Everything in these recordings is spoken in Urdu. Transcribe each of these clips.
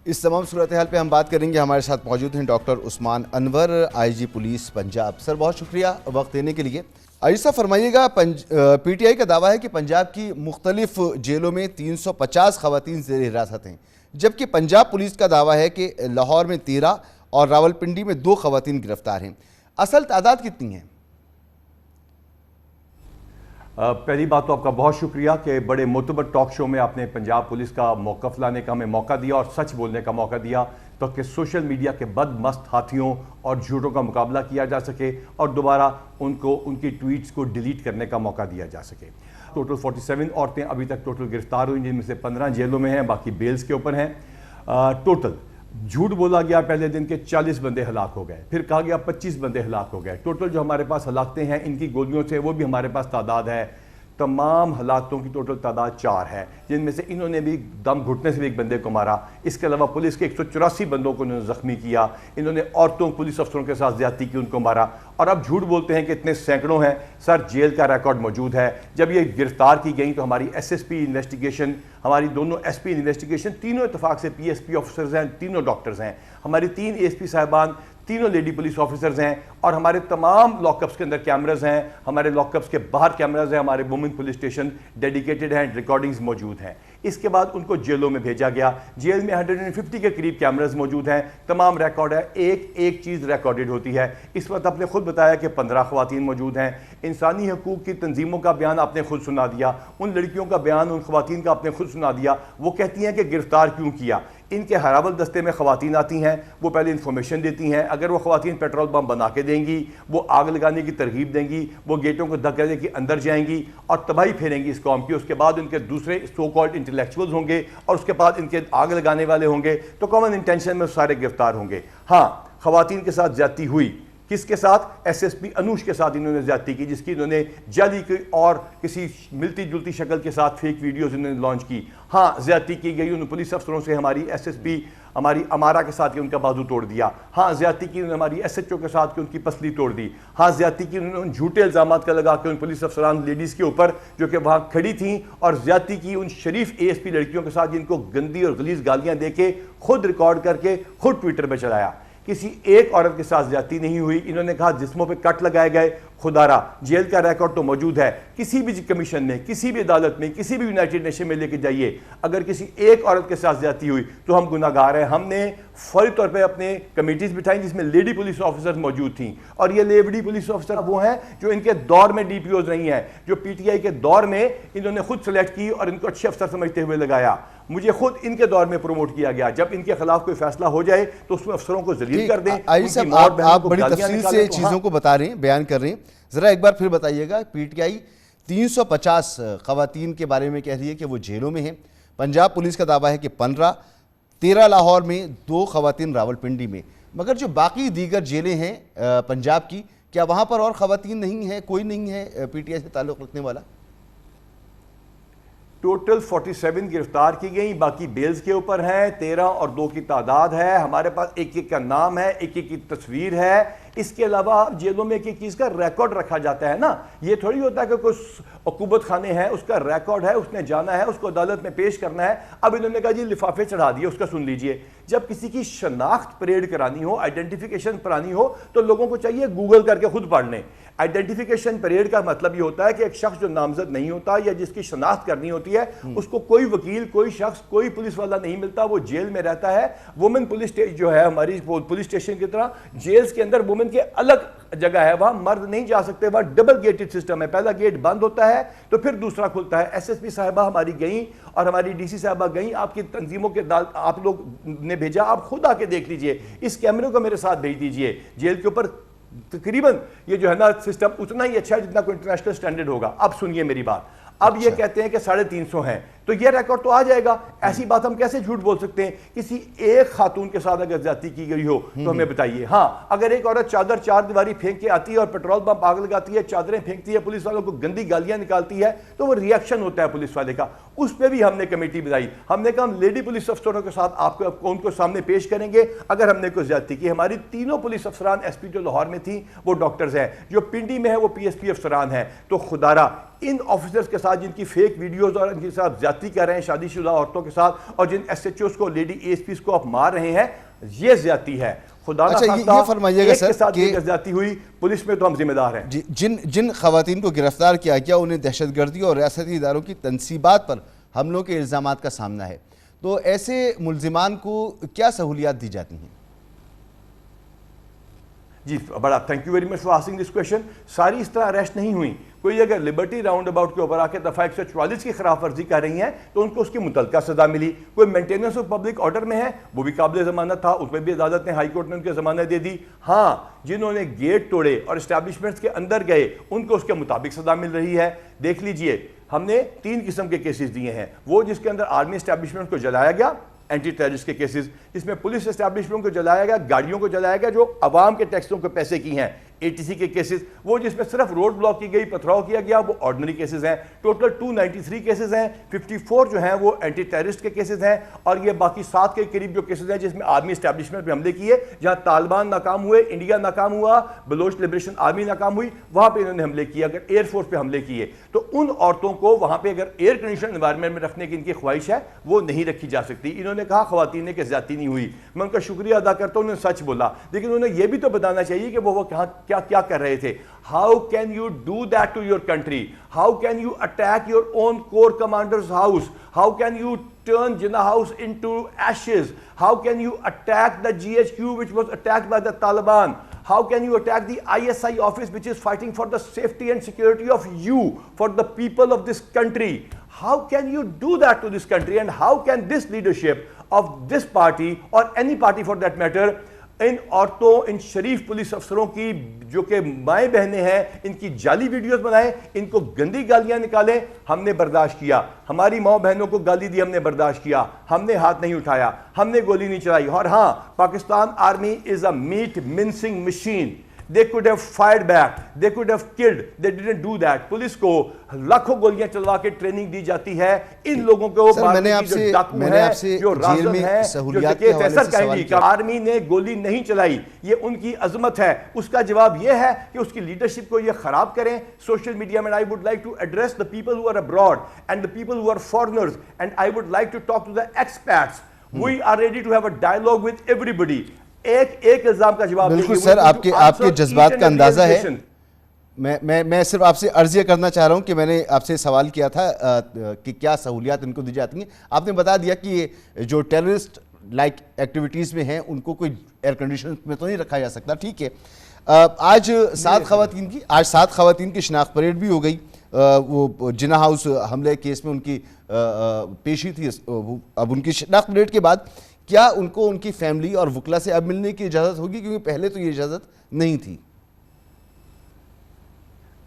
اس تمام صورتحال پہ ہم بات کریں گے. ہمارے ساتھ موجود ہیں ڈاکٹر عثمان انور, آئی جی پولیس پنجاب. سر بہت شکریہ وقت دینے کے لیے. عائشہ فرمائیے گا, پی ٹی آئی کا دعویٰ ہے کہ پنجاب کی مختلف جیلوں میں 350 خواتین زیر حراست ہیں, جبکہ پنجاب پولیس کا دعویٰ ہے کہ لاہور میں 13 اور راولپنڈی میں 2 خواتین گرفتار ہیں. اصل تعداد کتنی ہے؟ پہلی بات تو آپ کا بہت شکریہ کہ بڑے معتبر ٹاک شو میں آپ نے پنجاب پولیس کا موقف لانے کا ہمیں موقع دیا اور سچ بولنے کا موقع دیا تاکہ سوشل میڈیا کے بد مست ہاتھیوں اور جھوٹوں کا مقابلہ کیا جا سکے اور دوبارہ ان کی ٹویٹس کو ڈیلیٹ کرنے کا موقع دیا جا سکے. ٹوٹل 47 عورتیں ابھی تک ٹوٹل گرفتار ہوئی, جن میں سے 15 جیلوں میں ہیں, باقی بیلز کے اوپر ہیں. ٹوٹل جھوٹ بولا گیا پہلے دن کے 40 بندے ہلاک ہو گئے, پھر کہا گیا 25 بندے ہلاک ہو گئے. ٹوٹل جو ہمارے پاس ہلاکتیں ہیں ان کی گولیوں سے وہ بھی ہمارے پاس تعداد ہے. تمام ہلاکتوں کی ٹوٹل تعداد 4 ہے, جن میں سے انہوں نے بھی دم گھٹنے سے بھی ایک بندے کو مارا. اس کے علاوہ پولیس کے 184 بندوں کو انہوں نے زخمی کیا. انہوں نے عورتوں پولیس افسروں کے ساتھ زیادتی کی, ان کو مارا. اور اب جھوٹ بولتے ہیں کہ اتنے سینکڑوں ہیں. سر جیل کا ریکارڈ موجود ہے. جب یہ گرفتار کی گئیں تو ہماری ایس ایس پی انویسٹیگیشن, ہماری دونوں ایس پی انویسٹیگیشن, تینوں اتفاق سے پی ایس پی آفیسرز ہیں, تینوں ڈاکٹرز ہیں. ہماری 3 اے ایس پی صاحبان, تینوں لیڈی پولیس آفیسرز ہیں. اور ہمارے تمام لاک اپس کے اندر کیمراز ہیں, ہمارے لاک اپس کے باہر کیمراز ہیں, ہمارے وومن پولیس اسٹیشن ڈیڈیکیٹڈ ہیں, ریکارڈنگز موجود ہیں. اس کے بعد ان کو جیلوں میں بھیجا گیا. جیل میں 150 کے قریب کیمراز موجود ہیں, تمام ریکارڈ ہے, ایک چیز ریکارڈڈ ہوتی ہے. اس وقت آپ نے خود بتایا کہ 15 خواتین موجود ہیں. انسانی حقوق کی تنظیموں کا بیان آپ نے خود سنا دیا, ان لڑکیوں کا بیان, ان خواتین کا آپ نے خود سنا دیا. وہ کہتی ہیں کہ گرفتار کیوں کیا. ان کے ہراول دستے میں خواتین آتی ہیں, وہ پہلے انفارمیشن دیتی ہیں. اگر وہ خواتین پیٹرول بم بنا کے دیں گی, وہ آگ لگانے کی ترغیب دیں گی, وہ گیٹوں کو دھکا دے کے اندر جائیں گی اور تباہی پھیریں گی اس قوم کی. اس کے بعد ان کے دوسرے سو کالڈ انٹلیکچوئلز ہوں گے اور اس کے بعد ان کے آگ لگانے والے ہوں گے, تو کامن انٹینشن میں سارے گرفتار ہوں گے. ہاں, خواتین کے ساتھ زیادتی ہوئی. کس کے ساتھ؟ ایس ایس پی انوش کے ساتھ انہوں نے زیادتی کی, جس کی انہوں نے جعلی کی اور کسی ملتی جلتی شکل کے ساتھ فیک ویڈیوز انہوں نے لانچ کی. ہاں, زیادتی کی گئی ان پولیس افسروں سے. ہماری ایس ایس پی ہماری امارہ کے ساتھ کہ ان کا بازو توڑ دیا. ہاں, زیادتی کی انہوں نے ہماری ایس ایچ او کے ساتھ کہ ان کی پسلی توڑ دی. ہاں, زیادتی کی انہوں نے جھوٹے الزامات کا لگا کے ان پولیس افسران لیڈیز کے اوپر جو کہ وہاں کھڑی تھیں, اور زیادتی کی ان شریف اے ایس پی لڑکیوں کے ساتھ جن کو گندی اور غلیظ گالیاں دے کے خود ریکارڈ کر کے خود ٹویٹر پہ چلایا. کسی ایک عورت کے ساتھ زیادتی نہیں ہوئی. انہوں نے کہا جسموں پہ کٹ لگائے گئے. خدارا جیل کا ریکارڈ تو موجود ہے. کسی بھی کمیشن میں, کسی بھی عدالت میں, کسی بھی یونائٹڈ نیشن میں لے کے جائیے, اگر کسی ایک عورت کے ساتھ زیادتی ہوئی تو ہم گناہ گار ہیں. ہم نے فوری طور پہ اپنے کمیٹیز بٹھائیں جس میں لیڈی پولیس آفیسرز موجود تھیں, اور یہ لیڈی پولیس آفیسر وہ ہیں جو ان کے دور میں ڈی پی اوز نہیں ہیں, جو پی ٹی آئی کے دور میں انہوں نے خود سلیکٹ کی اور ان کو اچھے افسر سمجھتے ہوئے لگایا. مجھے خود ان کے دور میں پروموٹ کیا گیا. جب ان کے خلاف کوئی فیصلہ ہو جائے تو اس میں افسروں کو ذلیل کر دیں. آپ بڑی تفصیل سے چیزوں کو بتا رہے ہیں, بیان کر رہے ہیں. ذرا ایک بار پھر بتائیے گا. پی ٹی آئی 350 خواتین کے بارے میں کہہ رہی ہے کہ وہ جیلوں میں ہیں. پنجاب پولیس کا دعویٰ ہے کہ 15, 13 لاہور میں, 2 خواتین راولپنڈی میں. مگر جو باقی دیگر جیلیں ہیں پنجاب کی, کیا وہاں پر اور خواتین نہیں ہیں؟ کوئی نہیں ہے پی ٹی آئی سے تعلق رکھنے والا؟ ٹوٹل 47 گرفتار کی گئیں, باقی بیلز کے اوپر ہیں. 13 اور 2 کی تعداد ہے. ہمارے پاس ایک ایک کا نام ہے, ایک ایک کی تصویر ہے. اس کے علاوہ جیلوں میں ایک ایک چیز کا ریکارڈ رکھا جاتا ہے نا. یہ تھوڑی ہوتا ہے کہ کوئی عقوبت خانے ہے, اس کا ریکارڈ ہے, اس نے جانا ہے, اس کو عدالت میں پیش کرنا ہے. اب انہوں نے کہا جی لفافے چڑھا دیے, اس کا سن لیجئے. جب کسی کی شناخت پریڈ کرانی ہو, آئیڈینٹیفیکیشن کرانی ہو, تو لوگوں کو چاہیے گوگل کر کے خود پڑھ لیں. آئیڈینٹیفیکیشن پریڈ کا مطلب یہ ہوتا ہے کہ ایک شخص جو نامزد نہیں ہوتا یا جس کی شناخت کرنی ہوتی ہے, اس کو کوئی وکیل, کوئی شخص, کوئی پولیس والا نہیں ملتا. وہ جیل میں رہتا ہے. وومن پولیس جو ہے ہماری پولیس اسٹیشن کی طرح جیلز کے اندر وومن کے الگ جگہ ہے, وہاں مرد نہیں جا سکتے. وہاں ڈبل گیٹڈ سسٹم ہے, پہلا گیٹ بند ہوتا ہے تو پھر دوسرا کھلتا ہے. ایس ایس پی صاحبہ ہماری گئیں اور ہماری ڈی سی صاحبہ گئیں, آپ کی تنظیموں کے آپ لوگ نے بھیجا, آپ خود آ کے دیکھ لیجئے. اس کیمرے کو میرے ساتھ بھیج دیجئے. جیل کے اوپر تقریباً یہ جو ہے نا سسٹم اتنا ہی اچھا ہے جتنا کوئی انٹرنیشنل سٹینڈرڈ ہوگا. اب سنیے میری بات. اب یہ کہتے ہیں کہ 350 ہیں, تو یہ ریکارڈ تو آ جائے گا. ایسی بات ہم کیسے جھوٹ بول سکتے ہیں؟ کسی ایک خاتون کے ساتھ اگر زیادتی کی گئی ہو تو ہمیں بتائیے. ہاں, اگر ایک عورت چادر 4 دیواری پھینک کے آتی ہے اور پیٹرول بم آگ لگاتی ہے, چادریں پھینکتی ہے, پولیس والوں کو گندی گالیاں نکالتی ہے, تو وہ ری ایکشن ہوتا ہے پولیس والے کا. اس پہ بھی ہم نے کمیٹی بنائی. ہم نے کہا ہم لیڈی پولیس افسروں کے ساتھ آپ کو ان کو سامنے پیش کریں گے اگر ہم نے کوئی زیادتی کی. ہماری تینوں پولیس افسران ایس پی جو لاہور میں تھیں وہ ڈاکٹرز ہیں, جو پنڈی میں ہے وہ پی ایس پی افسران ہیں. تو خدارا ان آفیسرز کے ساتھ جن کی فیک ویڈیوز اور ان کے ساتھ زیادتی زیادتی کر رہے ہیں شادی شدہ عورتوں کے ساتھ، اور جن ایس ایچ اوز کو، لیڈی اے ایس پیز کو آپ مار رہے ہیں، یہ زیادتی ہے. خدا نہ یہ فرمائیے گا ایک سر کے ساتھ کہ یہ زیادتی ہوئی، پولیس میں تو ہم ذمہ دار ہیں. جن خواتین کو گرفتار کیا گیا انہیں دہشت گردی اور ریاستی اداروں کی تنصیبات پر حملوں کے الزامات کا سامنا ہے، تو ایسے ملزمان کو کیا سہولیات دی جاتی ہیں؟ جی بڑا thank you very much for asking this question. ساری اس طرح اریسٹ نہیں ہوئی. کوئی اگر لبرٹی راؤنڈ اباؤٹ کے اوپر آ کے دفعہ 144 کی خلاف ورزی کر رہی ہیں تو ان کو اس کی متعلقہ سزا ملی. کوئی مینٹیننس آف پبلک آرڈر میں ہے، وہ بھی قابل ضمانت تھا، اس میں بھی عدالت نے، ہائی کورٹ نے ان کے ضمانت دے دی. ہاں جنہوں نے گیٹ توڑے اور اسٹیبلشمنٹس کے اندر گئے ان کو اس کے مطابق سزا مل رہی ہے. دیکھ لیجئے ہم نے 3 قسم کے کیسز دیے ہیں. وہ جس کے اندر آرمی اسٹیبلشمنٹ کو جلایا گیا، اینٹی ٹیررسٹ کے کیسز، جس میں پولیس اسٹیبلشمنٹ کو جلایا گیا، گاڑیوں کو جلایا گیا جو عوام کے ٹیکسوں کے پیسے کی ہیں، ATC کے کیسز. وہ جس میں صرف روڈ بلاک کی گئی، پتھراؤ کیا گیا، وہ آرڈنری کیسز ہیں. ٹوٹل 293 کیسز ہیں. 54 جو ہیں وہ اینٹی ٹیررسٹ کے کیسز ہیں، اور یہ باقی 7 کے قریب جو کیسز ہیں جس میں آرمی اسٹیبلشمنٹ پہ حملے کیے، جہاں طالبان ناکام ہوئے، انڈیا ناکام ہوا، بلوچ لبریشن آرمی ناکام ہوئی، وہاں پہ انہوں نے حملے کیے. اگر ایئر فورس پہ حملے کیے تو ان عورتوں کو وہاں پہ اگر ایئر کنڈیشن انوائرمنٹ میں رکھنے کی ان کی خواہش ہے وہ نہیں رکھی جا سکتی. انہوں نے کہا خواتین نے کہ زیادتی نہیں ہوئی. میں ان کا شکریہ ادا کرتا ہوں، انہوں نے سچ بولا، لیکن انہوں نے یہ بھی تو بتانا چاہیے کہ وہ کیا کر رہے تھے. How can you do that to your country? How can you attack your own core commander's house? How can you turn Jinnah House into ashes? How can you attack the GHQ which was attacked by the Taliban? How can you attack the ISI office which is fighting for the safety and security of you, for the people of this country? How can you do that to this country? And how can this leadership of this party, or any party for that matter, ان عورتوں، ان شریف پولیس افسروں کی جو کہ مائیں بہنیں ہیں، ان کی جعلی ویڈیوز بنائیں، ان کو گندی گالیاں نکالیں؟ ہم نے برداشت کیا. ہماری ماں بہنوں کو گالی دی، ہم نے برداشت کیا. ہم نے ہاتھ نہیں اٹھایا، ہم نے گولی نہیں چلائی. اور ہاں، Pakistan army is a meat mincing machine. They could have fired back, they could have killed, they didn't do that. Police کو لاکھوں گولیاں چلوا کے ٹریننگ دی جاتی ہے ان لوگوں کو مارنے کی جو ڈاکو ہیں، جو رازم ہیں، جو ڈکیت ہے. سر کہیں کہ آرمی نے گولی نہیں چلائی، یہ ان کی عظمت ہے. اس کا جواب یہ ہے کہ اس کی لیڈرشپ کو یہ خراب کریں سوشل میڈیا میں. I would like to address the people who are abroad and the people who are foreigners, and I would like to talk to the expats. We are ready to have a dialogue with everybody. ایک الزام کا جواب. بالکل سر، آپ کے جذبات کا اندازہ ہے. میں صرف آپ سے عرض یہ کرنا چاہ رہا ہوں کہ میں نے آپ سے سوال کیا تھا کہ کیا سہولیات ان کو دی جاتی ہیں. آپ نے بتا دیا کہ جو ٹیررسٹ لائک ایکٹیویٹیز میں ہیں ان کو کوئی ایئر کنڈیشن میں تو نہیں رکھا جا سکتا. ٹھیک ہے، آج 7 خواتین کی شناخت پریڈ بھی ہو گئی. وہ جناح ہاؤس حملے کیس میں ان کی پیشی تھی. اب ان کی شناخت پریڈ کے بعد کیا ان کو ان کی فیملی اور وکلا سے اب ملنے کی اجازت ہوگی؟ کیونکہ پہلے تو یہ اجازت نہیں تھی.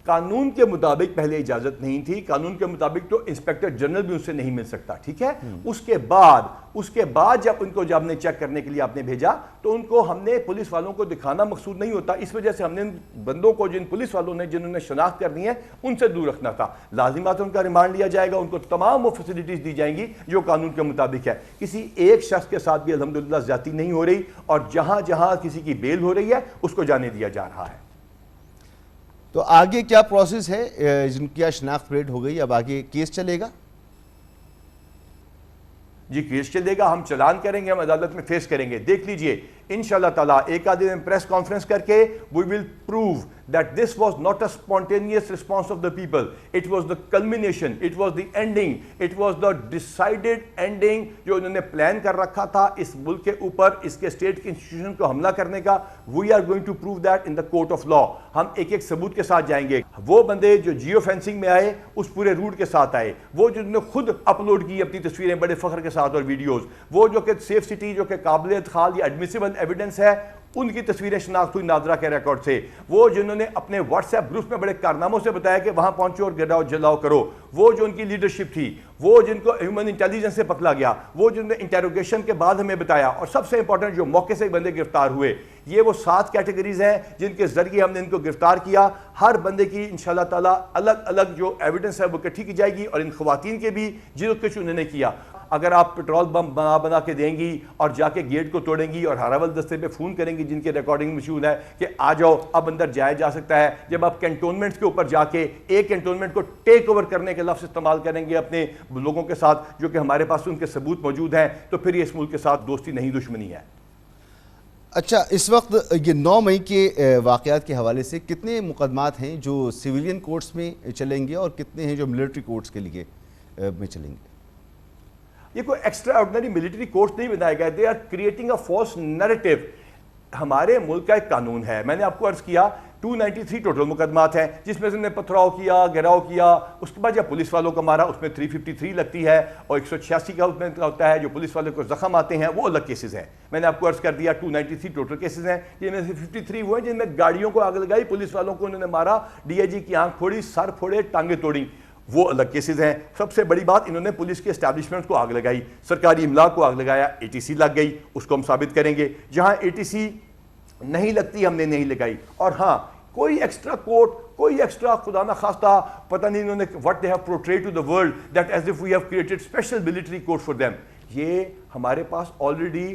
قانون کے مطابق پہلے اجازت نہیں تھی. قانون کے مطابق تو انسپیکٹر جنرل بھی ان سے نہیں مل سکتا. ٹھیک ہے، اس کے بعد جب ان کو ہم نے چیک کرنے کے لیے آپ نے بھیجا تو ان کو ہم نے پولیس والوں کو دکھانا مقصود نہیں ہوتا. اس وجہ سے ہم نے ان بندوں کو، جن پولیس والوں نے جنہوں نے شناخت کرنی ہے، ان سے دور رکھنا تھا. لازمات ان کا ریمانڈ لیا جائے گا، ان کو تمام وہ فیسلٹیز دی جائیں گی جو قانون کے مطابق ہے. کسی ایک شخص کے ساتھ بھی الحمدللہ زیادتی نہیں ہو رہی، اور جہاں جہاں کسی کی بیل ہو رہی ہے اس کو جانے دیا جا رہا ہے. تو آگے کیا پروسیس ہے؟ جن کی شناخت پریڈ ہو گئی، اب آگے کیس چلے گا؟ جی کیس چلے گا، ہم چلان کریں گے، ہم عدالت میں فیس کریں گے. دیکھ لیجئے انشاءاللہ تعالیٰ ایک آدھے میں پریس کانفرنس کر کے we will prove that this was not a spontaneous response of the people. It was the culmination, it was the ending, it was the decided ending جو انہوں نے پلان کر رکھا تھا اس ملک کے اوپر، اس کے اسٹیٹ کے انسٹیٹیوشن کو حملہ کرنے کا. We are going to prove that in the court of law. ہم ایک ایک ثبوت کے ساتھ جائیں گے. وہ بندے جو جیو فینسنگ میں آئے اس پورے روٹ کے ساتھ آئے، وہ جنہوں نے خود اپلوڈ کی اپنی تصویریں بڑے فخر کے ساتھ اور ویڈیوز، وہ جو کہ سیف سٹی جو کہ قابل ادخال یا ایڈمیسیبل ایویڈنس ہے، ان کی تصویریں شناخت ہوئی نادرا کے ریکارڈ سے. وہ جنہوں نے اپنے واٹس ایپ گروپ میں بڑے کارناموں سے بتایا کہ وہاں پہنچو اور گراؤ جلاؤ کرو، وہ جو ان کی لیڈرشپ تھی، وہ جن کو ہیومن انٹیلیجنس سے پکڑا گیا، وہ جنہوں نے انٹیروگیشن کے بعد ہمیں بتایا، اور سب سے امپورٹنٹ جو موقع سے بندے گرفتار ہوئے. یہ وہ 7 کیٹیگریز ہیں جن کے ذریعے ہم نے ان کو گرفتار کیا. ہر بندے کی انشاءاللہ تعالیٰ الگ الگ جو ایویڈنس ہے وہ اکٹھی کی جائے گی، اور ان خواتین کے بھی جنہوں کچھ انہوں نے کیا. اگر آپ پیٹرول بم بنا کے دیں گی اور جا کے گیٹ کو توڑیں گی اور ہراول دستے پہ فون کریں گی جن کے ریکارڈنگ مشہور ہے کہ آ جاؤ اب اندر جایا جا سکتا ہے، جب آپ کنٹونمنٹس کے اوپر جا کے ایک کنٹونمنٹ کو ٹیک اوور کرنے کے لفظ استعمال کریں گے اپنے لوگوں کے ساتھ جو کہ ہمارے پاس ان کے ثبوت موجود ہیں، تو پھر یہ اس ملک کے ساتھ دوستی نہیں دشمنی ہے۔ اچھا، اس وقت یہ 9 مئی کے واقعات کے حوالے سے کتنے مقدمات ہیں جو سویلین کورٹس میں چلیں گے اور کتنے ہیں جو ملٹری کورٹس کے لیے میں چلیں گے؟ یہ کوئی ایکسٹرا آرڈنری ملٹری کورٹس نہیں بنائے گئے، they are creating a false narrative. ہمارے ملک کا ایک قانون ہے، میں نے آپ کو عرض کیا 293 ٹوٹل مقدمات ہیں جس میں سے پتھراؤ کیا، گھیراؤ کیا، اس کے بعد جب پولیس والوں کو مارا اس میں 353 لگتی ہے اور 186 کا اس میں ہوتا ہے، جو پولیس والوں کو زخم آتے ہیں وہ الگ کیسز ہیں۔ میں نے آپ کو عرض کر دیا 293 ٹوٹل کیسز ہیں، جن میں سے 53 وہ ہیں جن میں گاڑیوں کو آگ لگائی، پولیس والوں کو انہوں نے مارا، ڈی آئی جی کی آنکھ پھوڑی، سر پھوڑے، ٹانگیں توڑی، وہ الگ کیسز ہیں۔ سب سے بڑی بات، انہوں نے پولیس کے اسٹیبلشمنٹ کو آگ لگائی، سرکاری املاک کو آگ لگایا، ATC لگ گئی، اس کو ہم ثابت کریں گے۔ جہاں ATC نہیں لگتی ہم نے نہیں لگائی۔ اور ہاں، کوئی ایکسٹرا کورٹ، کوئی ایکسٹرا خدا نہ خواستہ پتہ نہیں انہوں نے what they have portrayed to the world that as if we have created special military court for them، یہ ہمارے پاس آلریڈی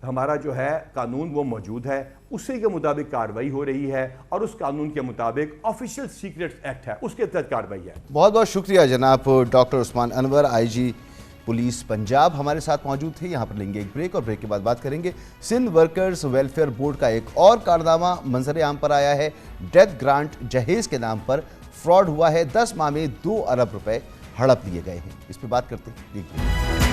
ہمارا جو ہے قانون وہ موجود ہے، اسی کے مطابق کارروائی ہو رہی ہے اور اس قانون کے مطابق آفیشیل سیکریٹس ایکٹ ہے، اس کے تحت کارروائی ہے۔ بہت بہت شکریہ جناب ڈاکٹر عثمان انور، IG پولیس پنجاب ہمارے ساتھ موجود تھے۔ یہاں پر لیں گے ایک بریک اور بریک کے بعد بات کریں گے سندھ ورکرز ویلفیئر بورڈ کا ایک اور کارنامہ منظر عام پر آیا ہے۔ ڈیتھ گرانٹ جہیز کے نام پر فراڈ ہوا ہے، 10 ماہ میں 2 ارب روپے ہڑپ لیے گئے ہیں، اس پہ بات کرتے ہیں۔